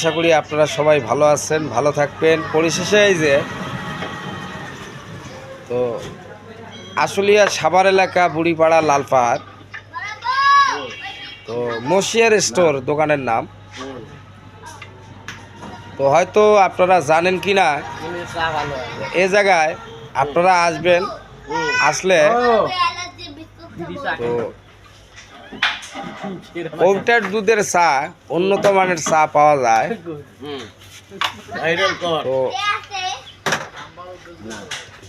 আশা করি আপনারা সবাই ভালো আছেন, ভালো থাকবেন। পরিশেষে এই যে তো আশুলিয়া সাভার এলাকা বুড়িপাড়া লালপাহাড়, তো মশিয়ার স্টোর দোকানের নাম। তো হয়তো আপনারা জানেন কি না, এ জায়গায় আপনারা আসবেন, আসলে তো কৌটার দুধের চা, উন্নত মানের চা পাওয়া যায়। তো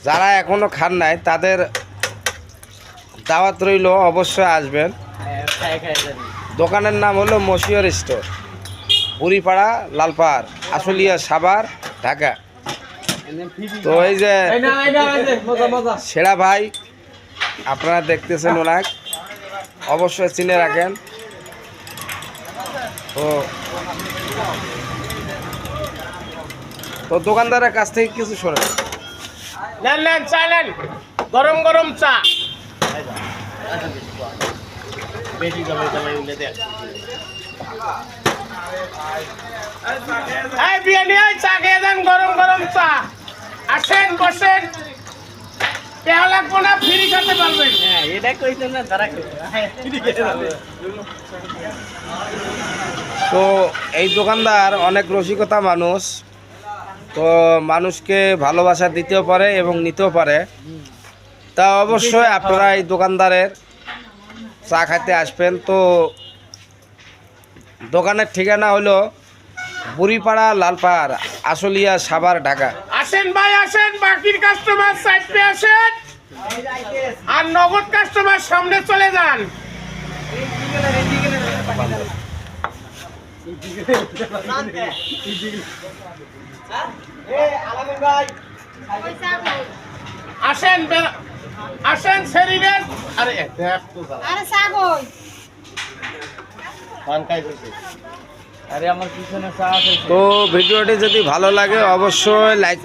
যারা এখনো খান নাই তাদের দাওয়াত রইল, অবশ্যই আসবেন। দোকানের নাম হলো মশিয়র স্টোর, বুড়িপাড়া লালপাহাড়, আশুলিয়া সাভার, ঢাকা। তো এই যে সেরা ভাই আপনারা দেখতেছেন, ওনাকে অবশ্যই চিনে রাখেন। তো দোকানদারের কাছ থেকে কিছু শোনেন। নেন চা নেন, গরম গরম চা। চা খেয়ে দেন, গরম গরম চা। আসেন, বসেন, পেয়া লাগবো না, ফ্রি খেতে পারবেন। এটা কইতেন না, তারা তো এই দোকানদার অনেক রসিকতা মানুষ, তো মানুষকে ভালোবাসা দিতেও পারে এবং নিতেও পারে। তা অবশ্যই আপনারা এই দোকানদারের চা খাইতে আসবেন। তো দোকানের ঠিকানা হলো বুড়িপাড়া লালপাহাড়, আশুলিয়া সাভার, ঢাকা। আসেন ভাই আসেন, বাকির কাস্টমার সাইডে আসেন, আর নগদ কাস্টমার সামনে চলে যান। আসেন আসেন শরীরের। তো ভিডিওটি যদি ভালো লাগে অবশ্যই লাইক